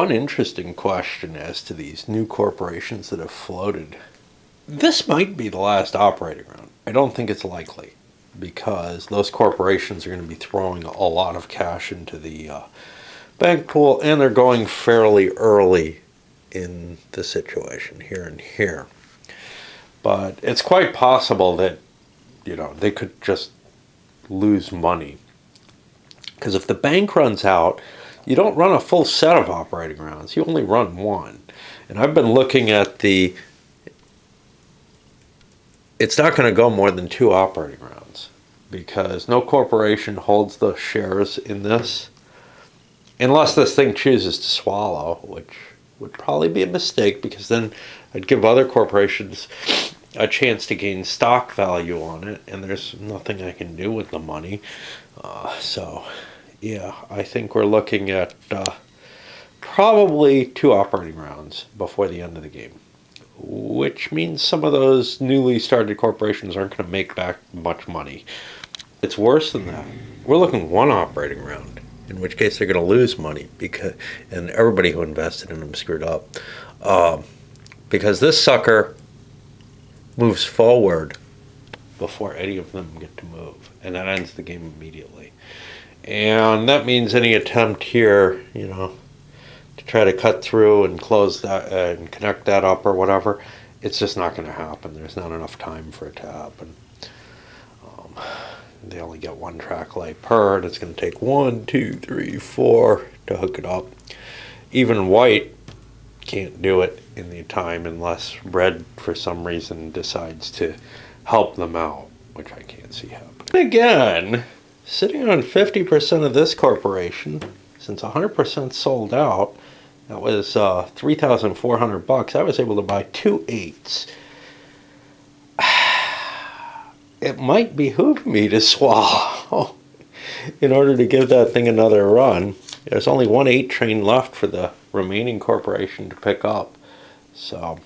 One interesting question as to these new corporations that have floated. This might be the last operating round. I don't think it's likely because those corporations are going to be throwing a lot of cash into the bank pool, and they're going fairly early in the situation here and here. But it's quite possible that, they could just lose money. Because if the bank runs out, you don't run a full set of operating rounds. You only run one. And I've been looking at it's not going to go more than 2 operating rounds because no corporation holds the shares in this unless this thing chooses to swallow, which would probably be a mistake because then I'd give other corporations a chance to gain stock value on it, and there's nothing I can do with the money. Yeah, I think we're looking at probably 2 operating rounds before the end of the game, which means some of those newly started corporations aren't going to make back much money. It's worse than that. We're looking 1 operating round, in which case they're going to lose money and everybody who invested in them screwed up. Because this sucker moves forward before any of them get to move, and that ends the game immediately. And that means any attempt here, to try to cut through and close that and connect that up or whatever, it's just not going to happen. There's not enough time for it to happen. They only get 1 track light per, and it's going to take 1, 2, 3, 4 to hook it up. Even white can't do it in the time unless red, for some reason, decides to help them out, which I can't see happening. Again, sitting on 50% of this corporation, since 100% sold out, that was $3,400. I was able to buy 2 8s. It might behoove me to swallow in order to give that thing another run. There's only 1 8 train left for the remaining corporation to pick up. So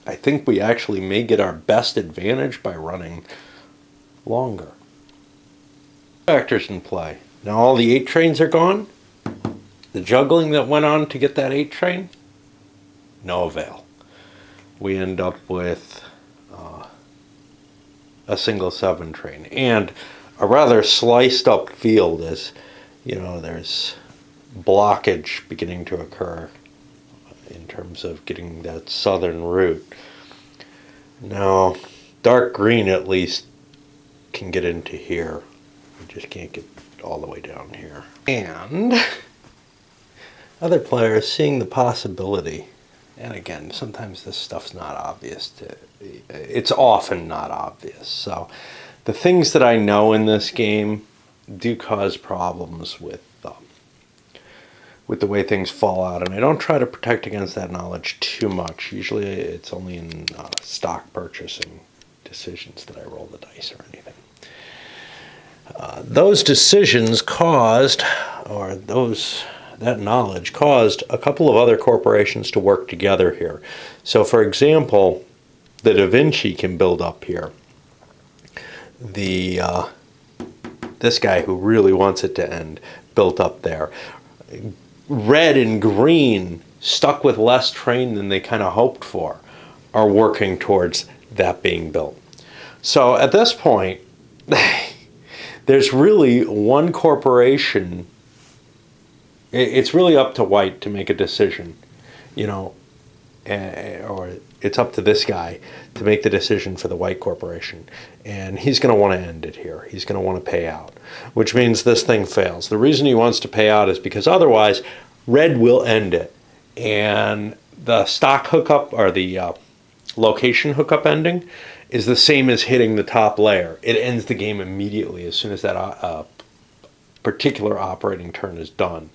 I think we actually may get our best advantage by running longer. Factors in play. Now all the 8 trains are gone. The juggling that went on to get that 8 train, no avail. We end up with a single 7 train and a rather sliced up field as there's blockage beginning to occur in terms of getting that southern route. Now dark green at least can get into here. We just can't get all the way down here. And other players seeing the possibility, and again, sometimes this stuff's not obvious. It's often not obvious. So the things that I know in this game do cause problems with the way things fall out, and I don't try to protect against that knowledge too much. Usually it's only in stock purchasing decisions that I roll the dice or anything. Those decisions that knowledge caused a couple of other corporations to work together here. So for example, the Da Vinci can build up here. This guy who really wants it to end built up there. Red and green, stuck with less train than they kind of hoped for, are working towards that being built. So at this point, there's really 1 corporation. It's really up to white to make a decision, or it's up to this guy to make the decision for the white corporation. And he's going to want to end it here. He's going to want to pay out, which means this thing fails. The reason he wants to pay out is because otherwise red will end it. And the stock hookup or the location hookup ending is the same as hitting the top layer. It ends the game immediately as soon as that particular operating turn is done.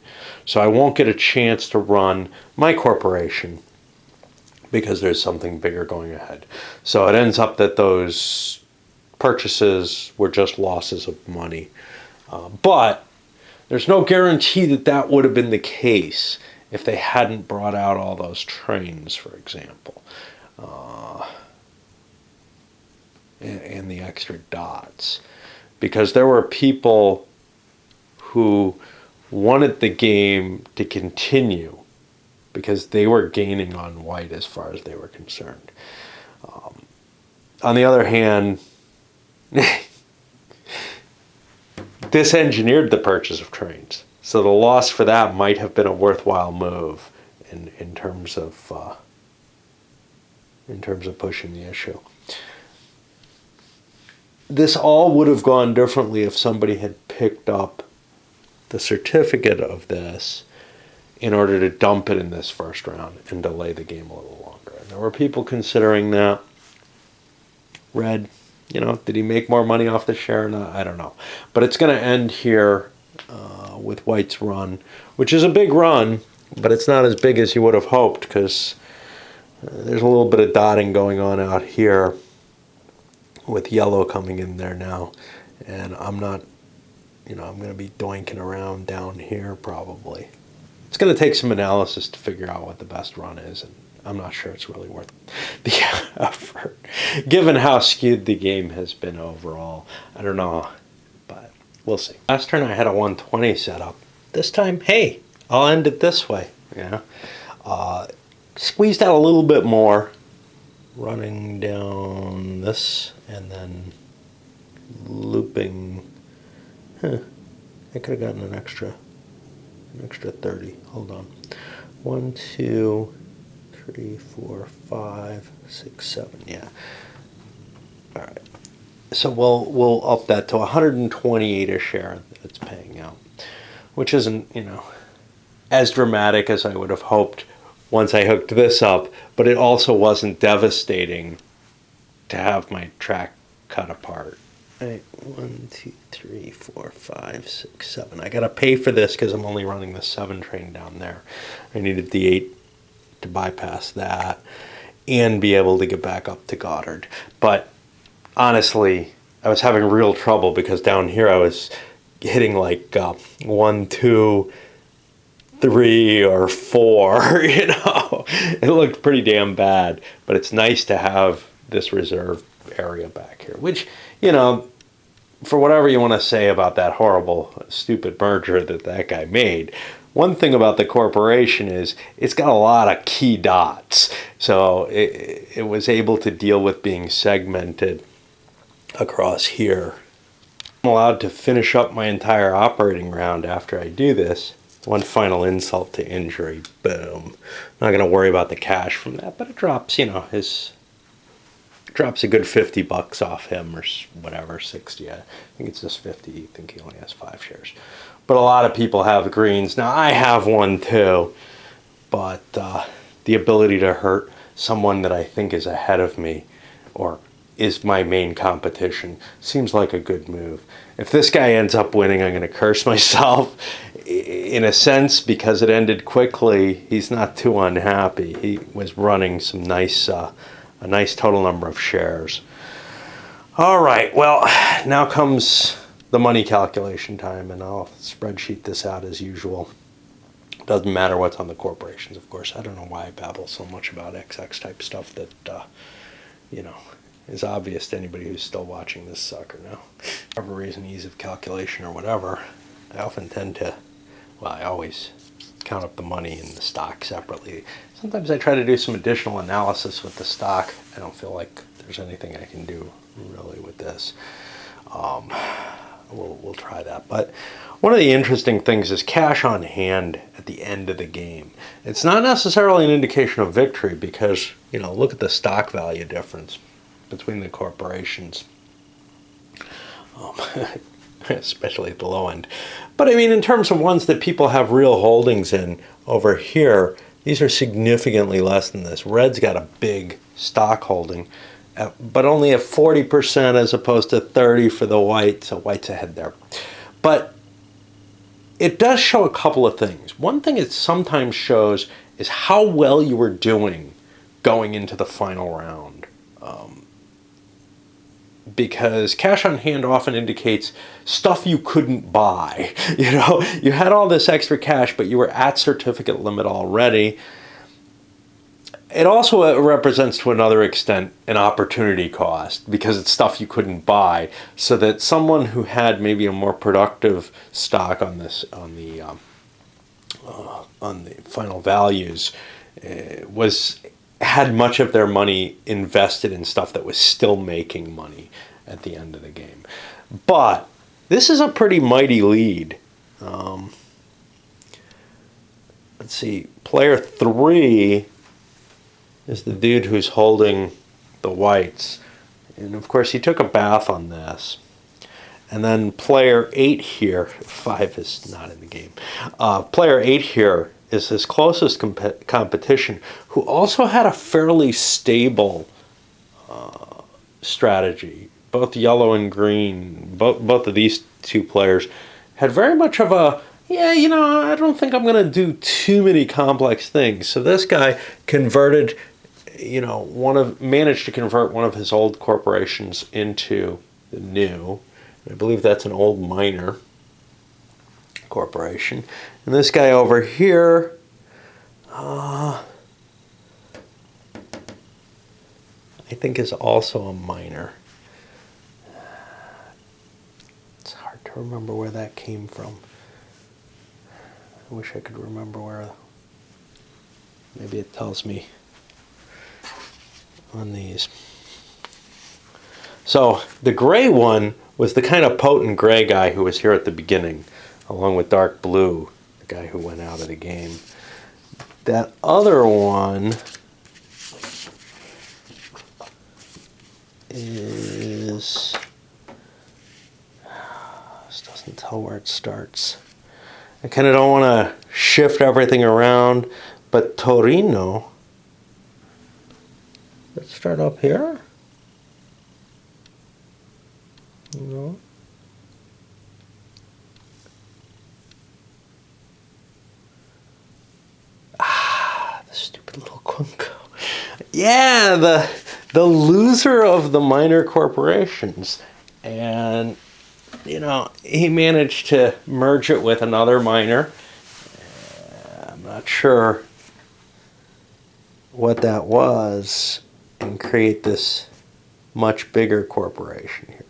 So I won't get a chance to run my corporation because there's something bigger going ahead. So it ends up that those purchases were just losses of money. But there's no guarantee that that would have been the case if they hadn't brought out all those trains, for example, and the extra dots. Because there were people who wanted the game to continue because they were gaining on white as far as they were concerned. On the other hand, disengineered the purchase of trains. So the loss for that might have been a worthwhile move in terms of pushing the issue. This all would have gone differently if somebody had picked up the certificate of this in order to dump it in this first round and delay the game a little longer. And there were people considering that. Red, did he make more money off the share or not? I don't know. But it's going to end here with white's run, which is a big run, but it's not as big as you would have hoped because there's a little bit of dotting going on out here with yellow coming in there now. And I'm not, I'm going to be doinking around down here probably. It's going to take some analysis to figure out what the best run is, and I'm not sure it's really worth the effort, given how skewed the game has been overall. I don't know, but we'll see. Last turn I had a 120 set up. This time, hey, I'll end it this way. Squeezed out a little bit more, running down this and then looping. I could have gotten an extra 30. Hold on. 1, 2, 3, 4, 5, 6, 7. Yeah. All right. So we'll up that to 128 a share that it's paying out, which isn't as dramatic as I would have hoped once I hooked this up, but it also wasn't devastating to have my track cut apart. Right, 1, 2, 3, 4, 5, 6, 7. I gotta pay for this because I'm only running the 7 train down there. I needed the 8 to bypass that and be able to get back up to Goddard. But honestly, I was having real trouble because down here I was hitting like 1, 2, 3, or 4. It looked pretty damn bad. But it's nice to have this reserve area back here, which for whatever you want to say about that horrible, stupid merger that guy made, one thing about the corporation is it's got a lot of key dots. So it was able to deal with being segmented across here. I'm allowed to finish up my entire operating round after I do this. One final insult to injury. Boom. Not going to worry about the cash from that, but it drops, drops a good $50 off him or whatever, 60. I think it's just 50. I think he only has 5 shares. But a lot of people have greens. Now, I have one too, but the ability to hurt someone that I think is ahead of me or is my main competition seems like a good move. If this guy ends up winning, I'm going to curse myself in a sense because it ended quickly. He's not too unhappy. He was running some nice a nice total number of shares. All right, well, now comes the money calculation time, and I'll spreadsheet this out as usual. Doesn't matter what's on the corporations, of course. I don't know why I babble so much about XX type stuff that, is obvious to anybody who's still watching this sucker now. For whatever reason, ease of calculation or whatever, I often tend to, I always count up the money and the stock separately. Sometimes I try to do some additional analysis with the stock. I don't feel like there's anything I can do really with this. We'll try that. But one of the interesting things is cash on hand at the end of the game. It's not necessarily an indication of victory because, look at the stock value difference between the corporations. Especially at the low end. But I mean, in terms of ones that people have real holdings in over here, these are significantly less than this. Red's got a big stock holding, but only at 40% as opposed to 30 for the white, so white's ahead there. But it does show a couple of things. One thing it sometimes shows is how well you were doing going into the final round. Because cash on hand often indicates stuff you couldn't buy. You had all this extra cash, but you were at certificate limit already. it also represents, to another extent, an opportunity cost because it's stuff you couldn't buy. So that someone who had maybe a more productive stock on this, on the final values, had much of their money invested in stuff that was still making money at the end of the game. But this is a pretty mighty lead. Let's see, player 3 is the dude who's holding the whites. And of course he took a bath on this. And then player 8 here, 5 is not in the game. Player 8 here is his closest competition, who also had a fairly stable strategy. Both yellow and green, both of these two players had very much of a, yeah, you know, I don't think I'm going to do too many complex things. So this guy converted, you know, managed to convert one of his old corporations into the new. I believe that's an old miner corporation. And this guy over here, I think is also a miner. It's hard to remember where that came from. I wish I could remember where. Maybe it tells me on these. So the gray one was the kind of potent gray guy who was here at the beginning, along with dark blue, the guy who went out of the game. That other one is, this doesn't tell where it starts. I kind of don't want to shift everything around, but Torino, let's start up here. No. The stupid little Kunko. Yeah, the loser of the minor corporations. And, you know, he managed to merge it with another miner. I'm not sure what that was, and create this much bigger corporation here.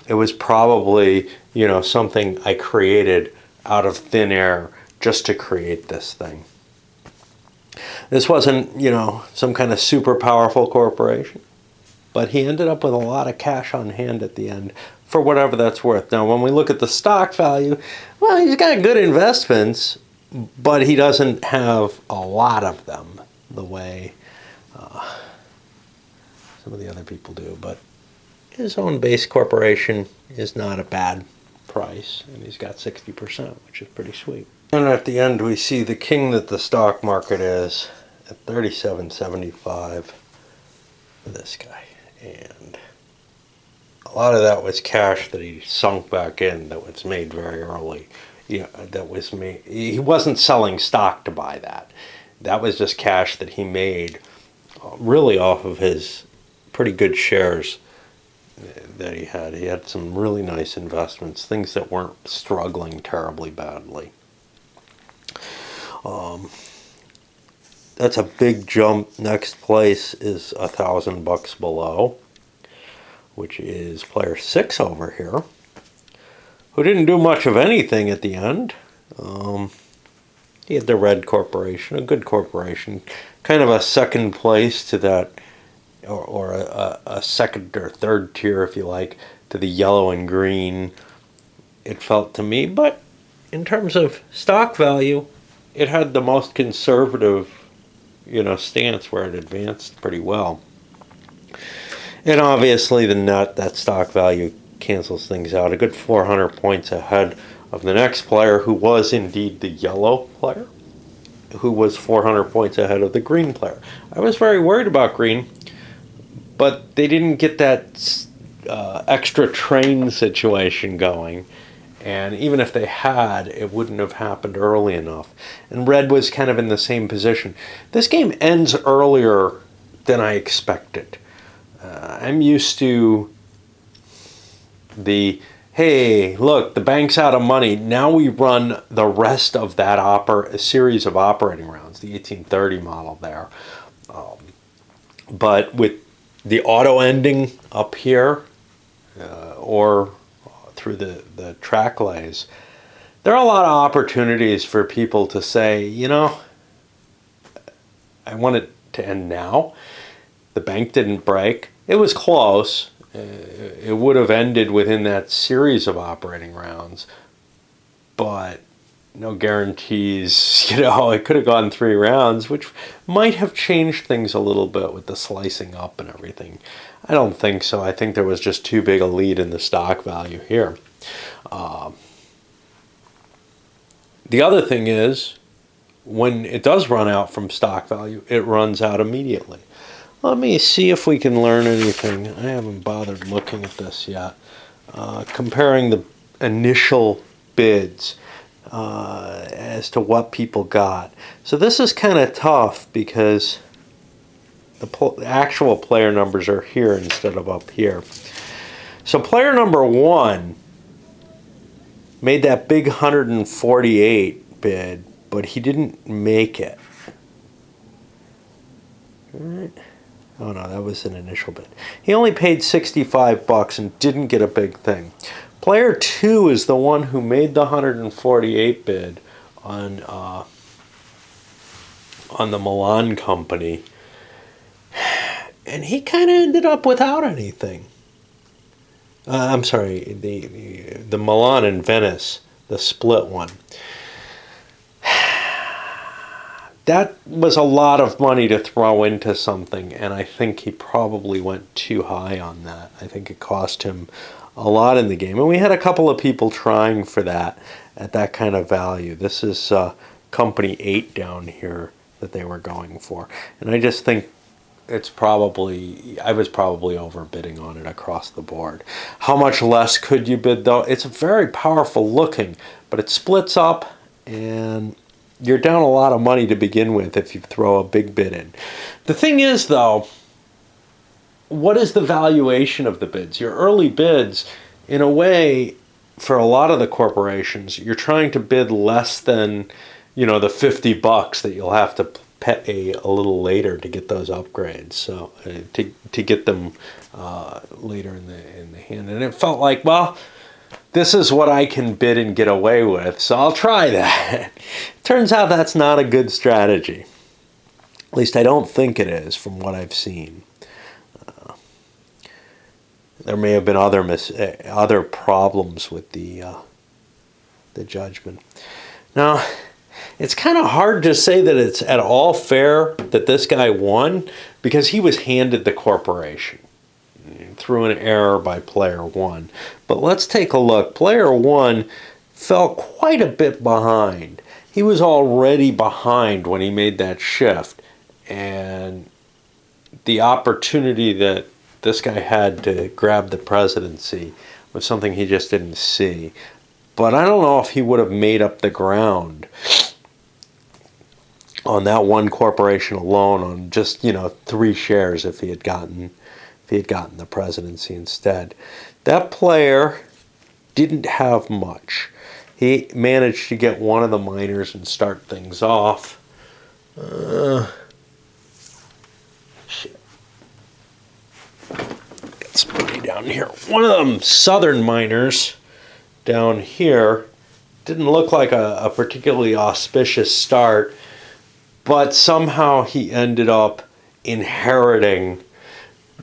It was probably, you know, something I created out of thin air just to create this thing. This wasn't, you know, some kind of super powerful corporation, but he ended up with a lot of cash on hand at the end for whatever that's worth. Now, when we look at the stock value, well, he's got good investments, but he doesn't have a lot of them the way some of the other people do. But his own base corporation is not a bad price, and he's got 60%, which is pretty sweet. And at the end, we see the king that the stock market is at $37.75 for this guy. And a lot of that was cash that he sunk back in that was made very early. Yeah, that was made. He wasn't selling stock to buy that. That was just cash that he made really off of his pretty good shares that he had. He had some really nice investments, things that weren't struggling terribly badly. That's a big jump. Next place is $1,000 below, which is player 6 over here, who didn't do much of anything at the end. He had the red corporation, a good corporation, kind of a second place to that, or a second or third tier, if you like, to the yellow and green, it felt to me. But in terms of stock value, it had the most conservative, you know, stance where it advanced pretty well. And obviously the net, that stock value cancels things out. A good 400 points ahead of the next player, who was indeed the yellow player, who was 400 points ahead of the green player. I was very worried about green, but they didn't get that extra train situation going. And even if they had, it wouldn't have happened early enough. And red was kind of in the same position. This game ends earlier than I expected. I'm used to the hey, look, the bank's out of money. Now we run the rest of that series of operating rounds, the 1830 model there. But with the auto ending up here or through the track lays, there are a lot of opportunities for people to say, you know, I want it to end now. The bank didn't break. It was close. It would have ended within that series of operating rounds, but no guarantees. You know, it could have gone 3 rounds, which might have changed things a little bit with the slicing up and everything. I don't think so. I think there was just too big a lead in the stock value here. The other thing is, when it does run out from stock value, it runs out immediately. Let me see if we can learn anything. I haven't bothered looking at this yet. Comparing the initial bids as to what people got. So this is kind of tough because the actual player numbers are here instead of up here. So player number 1 made that big 148 bid, but he didn't make it. All right. Oh no, that was an initial bid. He only paid $65 and didn't get a big thing. Player 2 is the one who made the 148 bid on the Milan company, and he kind of ended up without anything. I'm sorry, the Milan and Venice, the split one. That was a lot of money to throw into something, and I think he probably went too high on that. I think it cost him a lot in the game. And we had a couple of people trying for that at that kind of value. This is company 8 down here that they were going for. And I just think I was probably overbidding on it across the board. How much less could you bid, though? It's very powerful looking, but it splits up, and you're down a lot of money to begin with if you throw a big bid in. The thing is, though, what is the valuation of the bids? Your early bids, in a way, for a lot of the corporations, you're trying to bid less than, the $50 that you'll have to pay a little later to get those upgrades. So to get them later in the hand, and it felt like, well, this is what I can bid and get away with, so I'll try that. Turns out that's not a good strategy. At least I don't think it is, from what I've seen. There may have been other problems with the judgment. Now, it's kind of hard to say that it's at all fair that this guy won, because he was handed the corporation through an error by player 1. But let's take a look. Player 1 fell quite a bit behind. He was already behind when he made that shift, and the opportunity that this guy had to grab the presidency was something he just didn't see. But I don't know if he would have made up the ground on that one corporation alone on just 3 shares if he had gotten the presidency instead. That player didn't have much. He managed to get one of the miners and start things off. Shit. Got somebody down here. One of them southern miners down here didn't look like a particularly auspicious start, but somehow he ended up inheriting,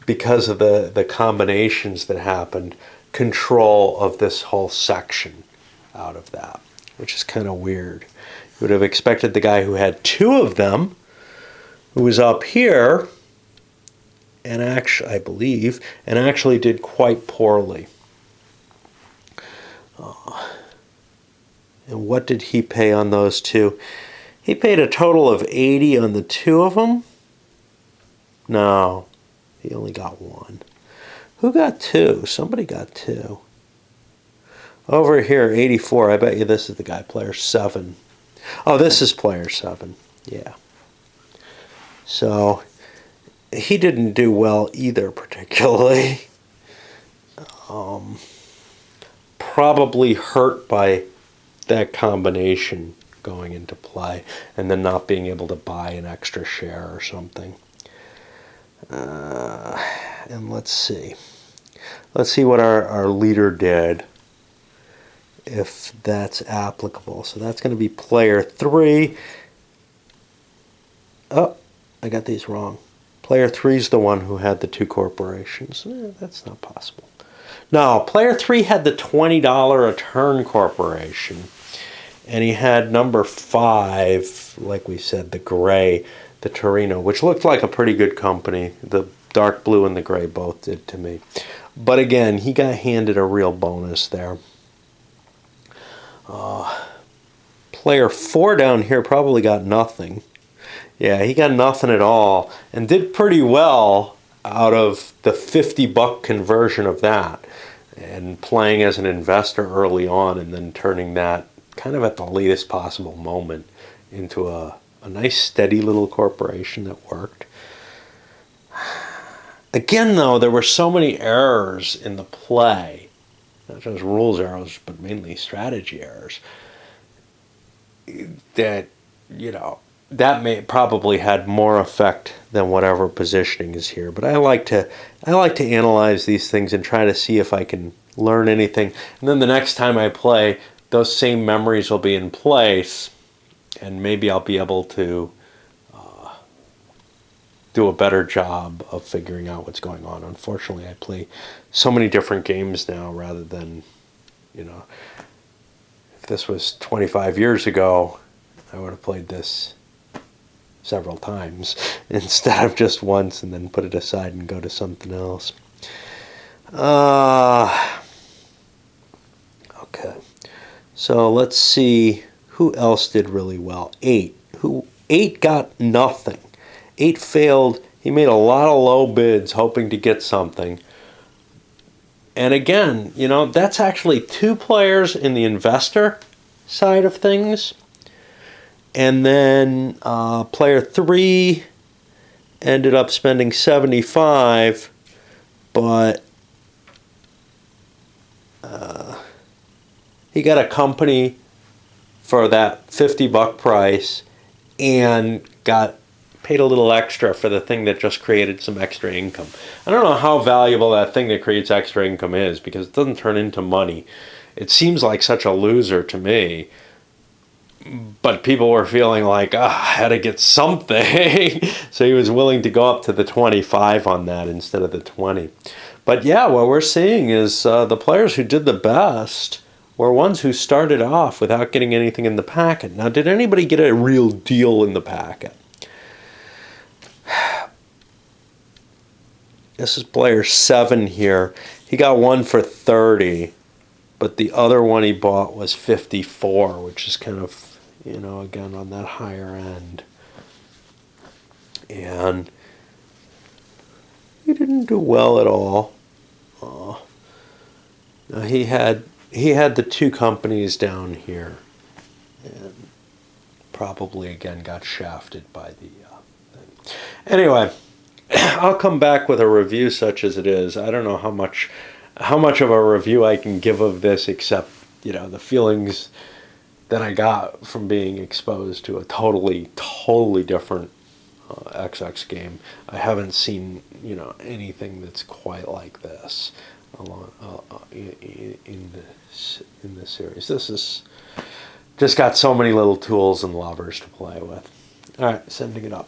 because of the combinations that happened, control of this whole section out of that, which is kind of weird. You would have expected the guy who had 2 of them, who was up here, and actually did quite poorly. And what did he pay on those 2? He paid a total of 80 on the 2 of them. No, he only got 1. Who got 2? Somebody got 2. Over here, 84. I bet you this is the guy, player 7. Oh, this is player 7. Yeah. So he didn't do well either, particularly. probably hurt by that combination going into play and then not being able to buy an extra share or something. And let's see what our leader did, if that's applicable. So that's going to be player 3. Oh, I got these wrong. Player 3 is the one who had the 2 corporations. That's not possible. No, player 3 had the $20 a turn corporation. And he had number 5, like we said, the gray, the Torino, which looked like a pretty good company. The dark blue and the gray both did to me. But again, he got handed a real bonus there. Player 4 down here probably got nothing. Yeah, he got nothing at all and did pretty well out of the $50 conversion of that, and playing as an investor early on and then turning that kind of at the latest possible moment into a nice steady little corporation that worked. Again, though, there were so many errors in the play, not just rules errors, but mainly strategy errors, that, that may probably had more effect than whatever positioning is here. But I like to analyze these things and try to see if I can learn anything. And then the next time I play, those same memories will be in place, and maybe I'll be able to do a better job of figuring out what's going on. Unfortunately, I play so many different games now rather than, if this was 25 years ago, I would have played this several times instead of just once and then put it aside and go to something else. Okay, so let's see who else did really well. 8 got nothing. 8 failed. He made a lot of low bids hoping to get something. And again, that's actually 2 players in the investor side of things. And then player 3 ended up spending 75, but he got a company for that $50 price and got paid a little extra for the thing that just created some extra income. I don't know how valuable that thing that creates extra income is, because it doesn't turn into money. It seems like such a loser to me. But people were feeling like, I had to get something. So he was willing to go up to the 25 on that instead of the 20. But yeah, what we're seeing is the players who did the best were ones who started off without getting anything in the packet. Now, did anybody get a real deal in the packet? This is player 7 here. He got one for 30, but the other one he bought was 54, which is kind of, again, on that higher end. And he didn't do well at all. He had the 2 companies down here, and probably again got shafted by the thing. Anyway, I'll come back with a review such as it is. I don't know how much of a review I can give of this, except the feelings that I got from being exposed to a totally different XX game. I haven't seen anything that's quite like this in this series. This is just got so many little tools and levers to play with. All right, sending it up.